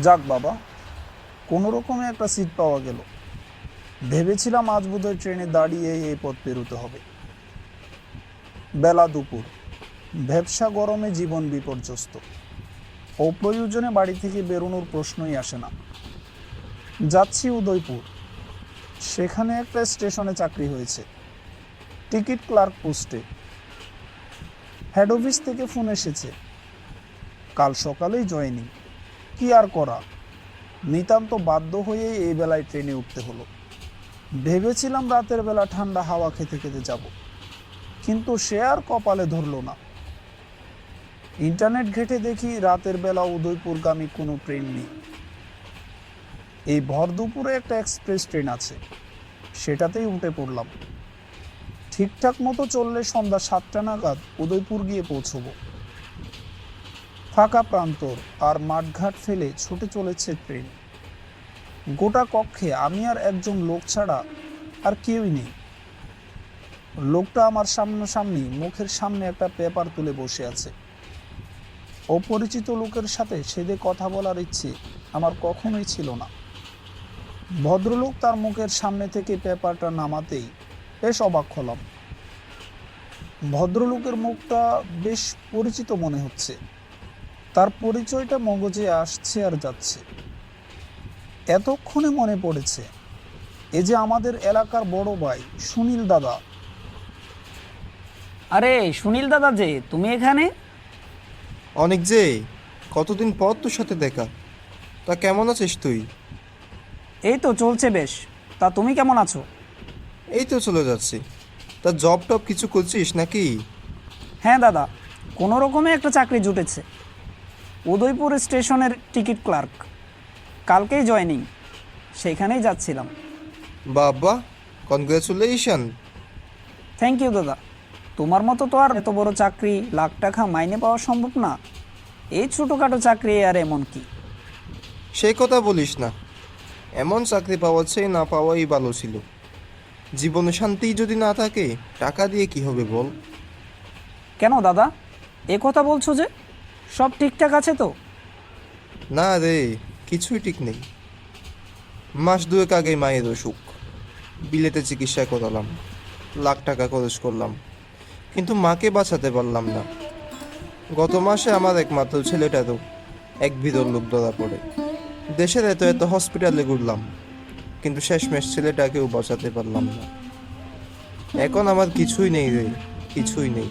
যাক বাবা, কোনো রকমে একটা সিট পাওয়া গেল। ভেবেছিলাম আজ বোধহয় ট্রেনে দাঁড়িয়ে এই পথ পেরোতে হবে। বেলা দুপুর, ভ্যাপসা গরমে জীবন বিপর্যস্ত। অপ্রয়োজনে বাড়ি থেকে বেরোনোর প্রশ্নই আসে না। যাচ্ছি উদয়পুর। সেখানে একটা স্টেশনে চাকরি হয়েছে, টিকিট ক্লার্ক পোস্টে। হেড অফিস থেকে ফোন এসেছে, কাল সকালেই জয়েনিং। কি আর করা, নিতান্ত বাধ্য হয়ে এই বেলায় ট্রেনে উঠতে হলো। ভেবেছিলাম রাতের বেলা ঠান্ডা হাওয়া খেতে খেতে যাব, কিন্তু সে আর কপালে ধরল না। ইন্টারনেট ঘেঁটে দেখি রাতের বেলা উদয়পুরগামী কোনো ট্রেন নেই। এই ভর দুপুরে একটা এক্সপ্রেস ট্রেন আছে, সেটাতেই উঠে পড়লাম। ঠিকঠাক মতো চললে সন্ধ্যা 7টা নাগাদ উদয়পুর গিয়ে পৌঁছব। ফাঁকা প্রান্তর আর মাঠঘাট ফেলে ছুটে চলেছে ট্রেন। গোটা কক্ষে আমি আর একজন লোক ছাড়া আর কেউই নেই। লোকটা আমার সামনাসামনি মুখের সামনে একটা পেপার তুলে বসে আছে। অপরিচিত লোকের সাথে সেদে কথা বলার ইচ্ছে আমার কখনোই ছিল না। ভদ্রলোক তার মুখের সামনে থেকে পেপারটা নামাতেই বেশ অবাক হলাম। ভদ্রলোকের মুখটা বেশ পরিচিত মনে হচ্ছে। তার পরিচয়টা মগজে আসছে আর যাচ্ছে। এতক্ষণে মনে পড়েছে, এ যে আমাদের এলাকার বড় ভাই সুনীল দাদা। আরে সুনীল দাদা, যে তুমি এখানে? অনেক যে, কতদিন পর তোর সাথে দেখা। তা কেমন আছিস তুই? এই তো চলছে বেশ। তা তুমি কেমন আছো? এই তো চলে যাচ্ছি। তা জব টব কিছু করছিস নাকি? হ্যাঁ দাদা, কোনো রকমে একটা চাকরি জুটেছে। উদয়পুর স্টেশনের টিকিট ক্লার্ক। কালকেই জয়েনিং, সেখানেই যাচ্ছিলাম। বাবা, কনগ্রাচুলেশন। থ্যাংক ইউ দাদা। তোমার মতো তো আর এত বড় চাকরি, লাখ টাকা মাইনে পাওয়া সম্ভব না। এই ছোটোখাটো চাকরি আর এমন কি। সেই কথা বলিস না। এমন চাকরি পাওয়ার চেয়ে না পাওয়াই ভালো ছিল। জীবনে শান্তি যদি না থাকে, টাকা দিয়ে কি হবে বল? কেন দাদা, এ কথা বলছো যে? সব ঠিকঠাক আছে তো? না রে, কিছুই ঠিক নেই। মাস দুয়েক আগে মায়ের অসুখ, বিলেতে চিকিৎসা করালাম, লাখ টাকা খরচ করলাম, কিন্তু মাকে বাঁচাতে পারলাম না। গত মাসে আমার একমাত্র ছেলেটারও এক বিরল লোক ধরা পড়ে। দেশের এত এত হসপিটালে ঘুরলাম, কিন্তু শেষমেশ ছেলেটাকেও বাঁচাতে পারলাম না। এখন আমার কিছুই নেই রে, কিছুই নেই।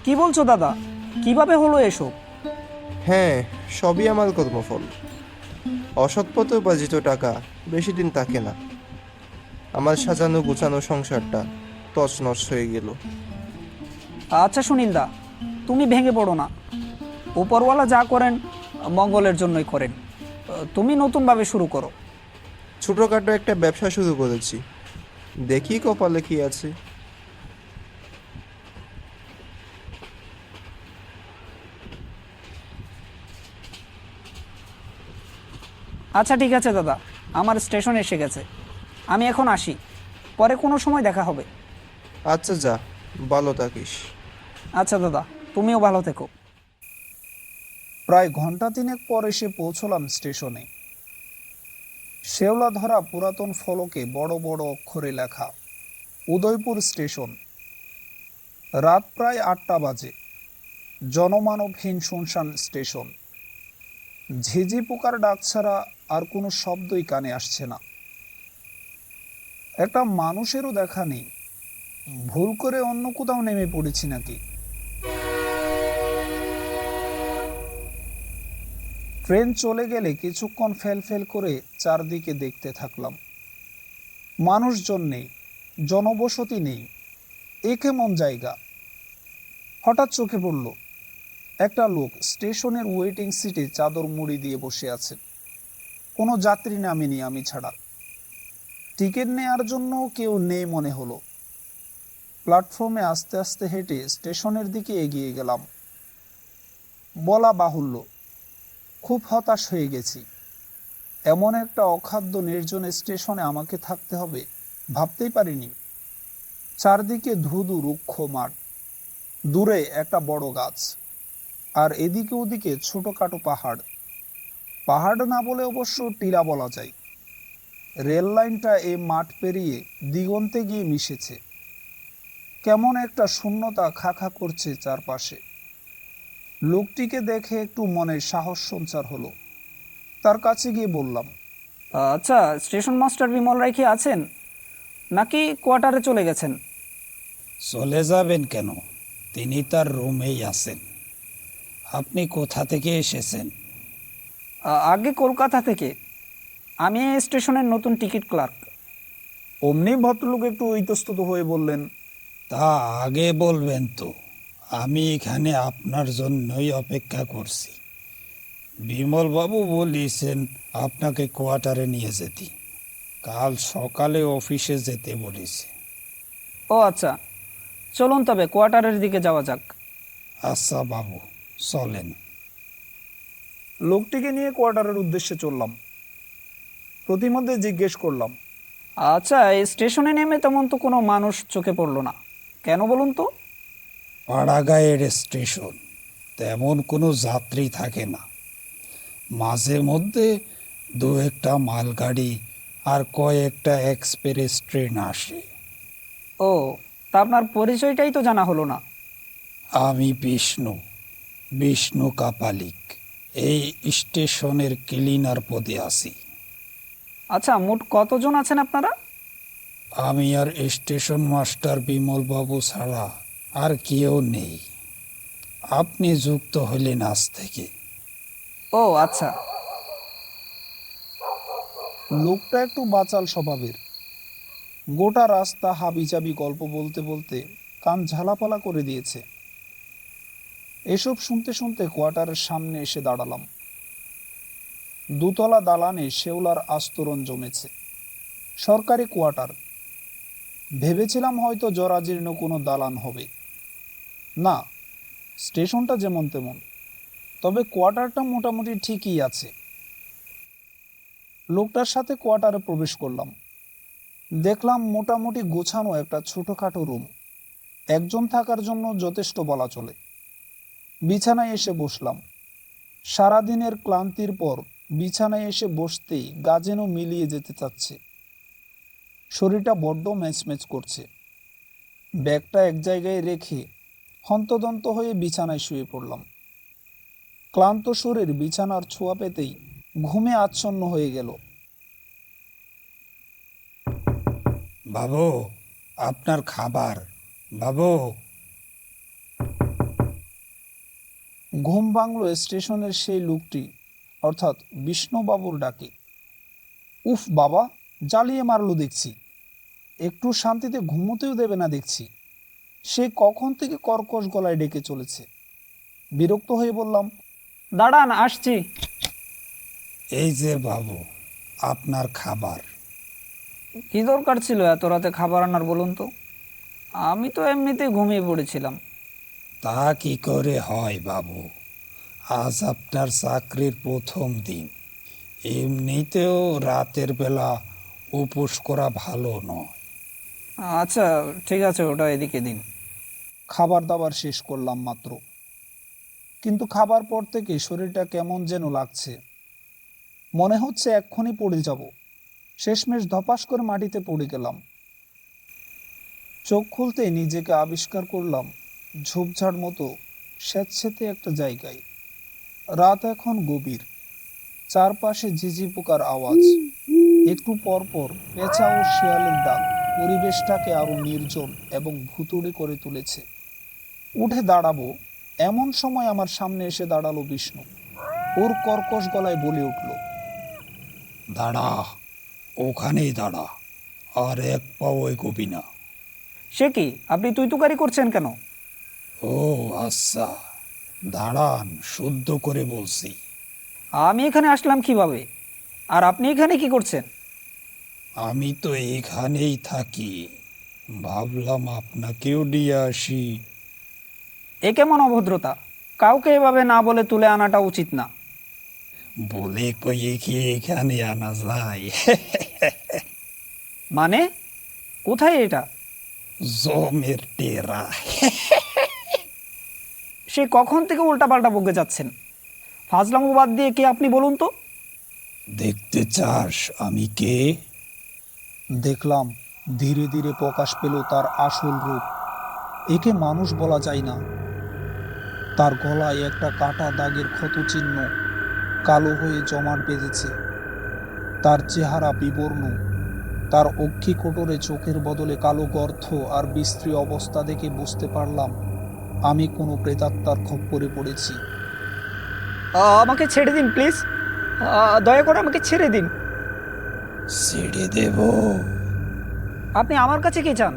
কি বলছো দাদা, কিভাবে হলো এসব? হ্যাঁ, সবই আমার কর্মফল। অসৎ পথে উপার্জিত টাকা বেশি দিন থাকে না। আমার সাজানো গুছানো সংসারটা তছনছ হয়ে গেল। আচ্ছা সুনীল দা, তুমি ভেঙে পড়ো না। উপরওয়ালা যা করেন মঙ্গলের জন্যই করেন। তুমি নতুনভাবে শুরু করো। ছোটোখাটো একটা ব্যবসা শুরু করেছি, দেখি কপালে কি আছে। আচ্ছা ঠিক আছে দাদা, আমার স্টেশন এসে গেছে। আমি এখন আসি, পরে কোনো সময় দেখা হবে। আচ্ছা যা, ভালো থাকিস। আচ্ছা দাদা, তুমিও ভালো থেকো। প্রায় ঘন্টা তিনেক পর এসে পৌঁছলাম স্টেশনে। শেওলা ধরা পুরাতন ফলকে বড় বড় অক্ষরে লেখা উদয়পুর স্টেশন। রাত প্রায় 8টা বাজে। জনমানবহীন শুনশান স্টেশন। ঝিঝি পোকার ডাক ছাড়া আর কোনো শব্দই কানে আসছে না। একটা মানুষেরও দেখা নেই। ভুল করে অন্য কোথাও নেমে পড়েছি নাকি? ট্রেন চলে গেলে কিছুক্ষণ ফেল ফেল করে চারদিকে দেখতে থাকলাম। মানুষজন নেই, জনবসতি নেই। এ কেমন জায়গা? হঠাৎ চোখে পড়ল একটা লোক স্টেশনের ওয়েটিং সিটে চাদর মুড়ি দিয়ে বসে আছে। কোনো যাত্রী নামেনি আমি ছাড়া। টিকিট নেয়ার জন্য কেউ নেই মনে হলো। প্ল্যাটফর্মে আস্তে আস্তে হেঁটে স্টেশনের দিকে এগিয়ে গেলাম। বলা বাহুল্য, খুব হতাশ হয়ে গেছি। এমন একটা অখাদ্য নির্জন স্টেশনে আমাকে থাকতে হবে ভাবতেই পারিনি। চারদিকে ধুধু রুক্ষ মাঠ, দূরে একটা বড় গাছ, আর এদিকে ওদিকে ছোটখাটো পাহাড়। পাহাড় না বলে অবশ্য টিলা বলা যায়। রেল লাইনটা এই মাঠ পেরিয়ে দিগন্তে গিয়ে মিশেছে। কেমন একটা শূন্যতা খা খা করছে চারপাশে। লোকটিকে দেখে একটু মনে সাহস সঞ্চার হলো। তার কাছে গিয়ে বললাম, আচ্ছা, স্টেশন মাস্টার বিমল রায় কি আছেন, নাকি কোয়ার্টারে চলে গেছেন? চলে যাবেন কেন? তিনি তার রুমেই আছেন। আপনি কোথা থেকে এসেছেন? আগে কলকাতা থেকে। আমি এই স্টেশনের নতুন টিকিট ক্লার্ক। অমনি ভদ্রলোক একটু ইতস্তত হয়ে বললেন, তা আগে বলবেন তো, আমি এখানে আপনার জন্যই অপেক্ষা করছি। বিমলবাবু বলেছেন আপনাকে কোয়ার্টারে নিয়ে যেতে। কাল সকালে অফিসে যেতে বলেছে। ও আচ্ছা, চলুন তবে কোয়ার্টারের দিকে যাওয়া যাক। আচ্ছা বাবু, চলেন। লোকটিকে নিয়ে কোয়ার্টারের উদ্দেশ্যে চললাম। প্রতিমধ্যে জিজ্ঞেস করলাম, আচ্ছা, এই স্টেশনে নেমে তেমন তো কোনো মানুষ চোখে পড়লো না, কেন বলুন তো? পাড়াগাঁয়ের স্টেশন, তেমন কোনো যাত্রী থাকে না। মাঝে মধ্যে দু একটা মালগাড়ি আর কয়েকটা এক্সপ্রেস ট্রেন আসে। ও, তা আপনার পরিচয়টাই তো জানা হলো না। আমি বিষ্ণু কাপালিক, এই স্টেশনের ক্লিনার পদে আছি। আচ্ছা, মোট কতজন আছেন আপনারা? আমি আর স্টেশন মাস্টার বিমলবাবু ছাড়া আর কেউ নেই। আপনি যুক্ত হলেন আজ থেকে। ও আচ্ছা। লোকটা একটু বাচাল স্বভাবের। গোটা রাস্তা হাবিজাবি গল্প বলতে বলতে কান ঝালাপালা করে দিয়েছে। এসব শুনতে শুনতে কোয়ার্টারের সামনে এসে দাঁড়ালাম। দুতলা দালানে শেওলার আস্তরণ জমেছে। সরকারি কোয়ার্টার। ভেবেছিলাম হয়তো জরাজীর্ণ কোনো দালান হবে। না, স্টেশনটা যেমন তেমন, তবে কোয়ার্টারটা মোটামুটি ঠিকই আছে। লোকটার সাথে কোয়ার্টারে প্রবেশ করলাম। দেখলাম মোটামুটি গোছানো একটা ছোটখাটো রুম, একজন থাকার জন্য যথেষ্ট বলা চলে। বিছানায় এসে বসলাম। সারাদিনের ক্লান্তির পর বিছানায় এসে বসতেই গা যেন মিলিয়ে যেতে চাচ্ছে। শরীরটা বড্ড ম্যাচম্যাচ করছে। ব্যাগটা এক জায়গায় রেখে হন্তদন্ত হয়ে বিছানায় শুয়ে পড়লাম। ক্লান্ত শরীর বিছানার ছোঁয়া পেতেই ঘুমে আচ্ছন্ন হয়ে গেল। বাবু, আপনার খাবার। বাবু। ঘুম ভাঙল স্টেশনের সেই লোকটি, অর্থাৎ বিষ্ণুবাবুর ডাকে। উফ বাবা, জ্বালিয়ে মারলো দেখছি। একটু শান্তিতে ঘুমোতেও দেবে না দেখছি। সে কখন থেকে কর্কশ গলায় ডেকে চলেছে। বিরক্ত হয়ে বললাম, দাঁড়ান, আসছি। এই যে বাবু, আপনার খাবার। কি দরকার ছিল এত রাতে খাবার আনার বলুন তো? আমি তো এমনিতেই ঘুমিয়ে পড়েছিলাম। তা কি করে হয় বাবু? আজ আপনার চাকরির প্রথম দিন। এমনিতেও রাতের বেলা উপোস করা ভালো নয়। আচ্ছা ঠিক আছে, ওটা এদিকে দিন। খাবার দাবার শেষ করলাম মাত্র, কিন্তু খাবার পর থেকে শরীরটা কেমন যেন লাগছে। মনে হচ্ছে এক্ষুনি পড়ে যাব। শেষমেশ ধপাস করে মাটিতে পড়ে গেলাম। চোখ খুলতে নিজেকে আবিষ্কার করলাম ঝোপঝাড় মতো স্যাঁতসেঁতে একটা জায়গায়। রাত এখন গভীর। চারপাশে ঝিঝি পোকার আওয়াজ, একটু পর পর পেঁচা ও শিয়ালের ডাক পরিবেশটাকে আরো নির্জন এবং ভুতুড়ে করে তুলেছে। উঠে দাঁড়াবো এমন সময় আমার সামনে এসে দাঁড়ালো বিষ্ণু। ওর কর্কশ গলায় বলে উঠল, দাঁড়া, ওখানেই দাঁড়া, আর এক পাও এগোবি না। সে কি, আপনি তুই তুকারি করছেন কেন? ও আচ্ছা, দাঁড়ান, শুদ্ধ করে বলছি। আমি এখানে আসলাম কিভাবে, আর আপনি এখানে কি করছেন? আমি তো এখানেই থাকি, ভাবলাম আপনাকেও দিয়ে আসি। এ কেমন অভদ্রতা! কাউকে এভাবে না বলে তুলে আনাটা উচিত না। বলে কয়ে কি এখানে আনা যায়? মানে কোথায় এটা? জমের টেরা। সে কখন থেকে উল্টাপাল্টা বকে যাচ্ছেন? ফাজলামো বাদ দিয়ে কে আপনি বলুন তো? দেখতে চাস আমি কে? দেখলাম ধীরে ধীরে প্রকাশ পেল তার আসল রূপ। একে মানুষ বলা যায় না। তার গলায় একটা কাটা দাগের ক্ষতচিহ্ন কালো হয়ে জমাট বেঁধেছে। তার চেহারা বিবর্ণ। তার অক্ষিকোটরে চোখের বদলে কালো গর্ত আর বিশ্রী অবস্থা দেখে বুঝতে পারলাম আমি কোনো প্রেতাত্মার খপ্পরে পড়েছি। আমাকে ছেড়ে দিন প্লিজ, দয়া করে আমাকে ছেড়ে দিন। ছেড়ে দেব? আপনি আমার কাছে কি চান?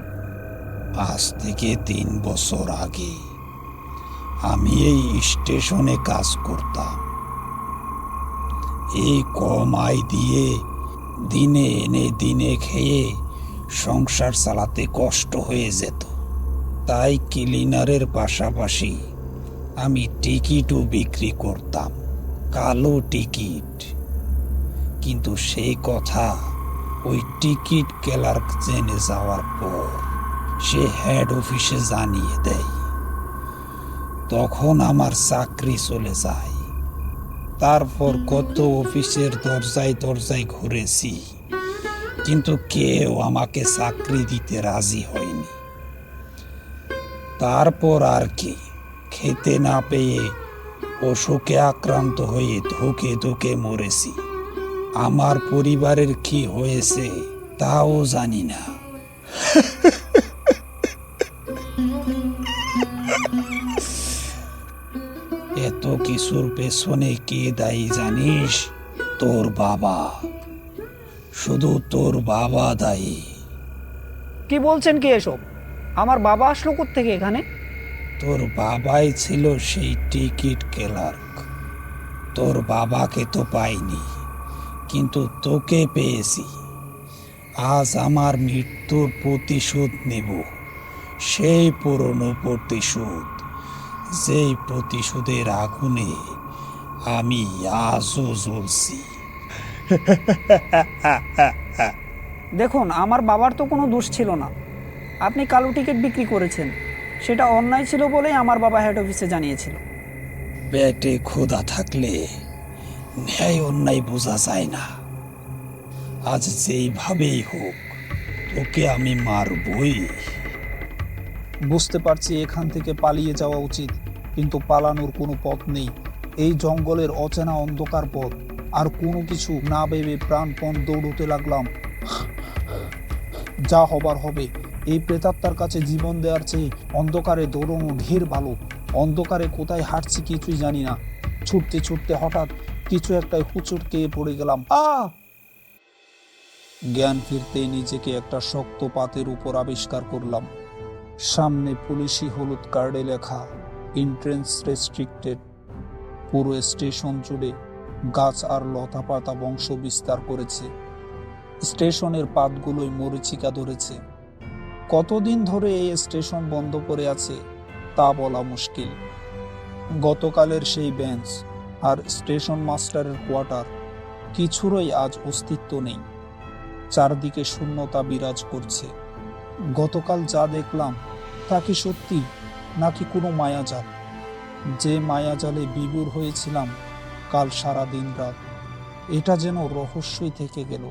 আজ থেকে 3 বছর আগে আমি এই স্টেশনে কাজ করতাম। এই কম আয় দিয়ে দিনে এনে দিনে খেয়ে সংসার চালাতে কষ্ট হয়ে যেত। তাই ক্লিনারের পাশাপাশি আমি টিকিটও বিক্রি করতাম, কালো টিকিট। কিন্তু সেই কথা ওই টিকিট ক্লার্ক জেনে যাওয়ার পর সে হেড অফিসে জানিয়ে দেয়। তখন আমার চাকরি চলে যায়। তারপর কত অফিসের দরজায় দরজায় ঘুরেছি, কিন্তু কেউ আমাকে চাকরি দিতে রাজি হয়নি। তারপর আর কি, খেতে না পেয়ে অসুখে আক্রান্ত হয়ে ধুকে ধুকে মরেছি। আমার পরিবারের কি হয়েছে তাও জানি না। এত কিছুর পেছনে কে দায়ী জানিস? তোর বাবা। শুধু তোর বাবা দায়ী। কি বলছেন কি এসব? আমার বাবা আসলো কোত্থেকে এখানে? তোর বাবাই ছিল সেই টিকিট ক্লার্ক। তোর বাবাকে তো পাইনি, কিন্তু তোকে পেয়েছি। আজ আমার মৃত্যুর প্রতিশোধ নেব, সেই পুরনো প্রতিশোধ, যেই প্রতিশোধের আগুনে আমি আজও জ্বলছি। দেখুন, আমার বাবার তো কোনো দোষ ছিল না। আপনি কালো টিকিট বিক্রি করেছেন, সেটা অন্যায় ছিল বলেই আমার বাবা হেড অফিসে জানিয়েছিল। পেটে ক্ষুধা থাকলে ন্যায় অন্যায় বোঝা যায় না। আজ যেইভাবেই হোক তোকে আমি মারবই। বুঝতে পারছি এখান থেকে পালিয়ে যাওয়া উচিত, কিন্তু পালানোর কোনো পথ নেই। এই জঙ্গলের অচেনা অন্ধকার পথ। আর কোনো কিছু না ভেবে প্রাণপণ দৌড়তে লাগলাম। যা হবার হবে। এই প্রেতাত্মার কাছে জীবন দেওয়ার চেয়ে অন্ধকারে দৌড়ানো ঢের ভালো। অন্ধকারে কোথায় হাঁটছি কিছুই জানি না। ছুটতে ছুটতে হঠাৎ কিছু একটাই হুচুট খেয়ে পড়ে গেলাম। জ্ঞান ফিরতে নিজেকে একটা শক্ত পাতের উপর আবিষ্কার করলাম। সামনে পুলিশি হলুদ কার্ডে লেখা এন্ট্রেন্স রেস্ট্রিক্টেড। পুরো স্টেশন জুড়ে গাছ আর লতা পাতা বংশ বিস্তার করেছে। স্টেশনের পাতগুলোই মরীচিকা ধরেছে। কতদিন ধরে এই স্টেশন বন্ধ করে আছে তা বলা মুশকিল। গতকালের সেই বেঞ্চ আর স্টেশন মাস্টারের কোয়ার্টার, কিছুরই আজ অস্তিত্ব নেই। চারদিকে শূন্যতা বিরাজ করছে। গতকাল যা দেখলাম তা কি সত্যি, নাকি কোনো মায়াজাল? যে মায়াজালে বিভোর হয়েছিলাম কাল সারা দিন রাত, এটা যেন রহস্যই থেকে গেল।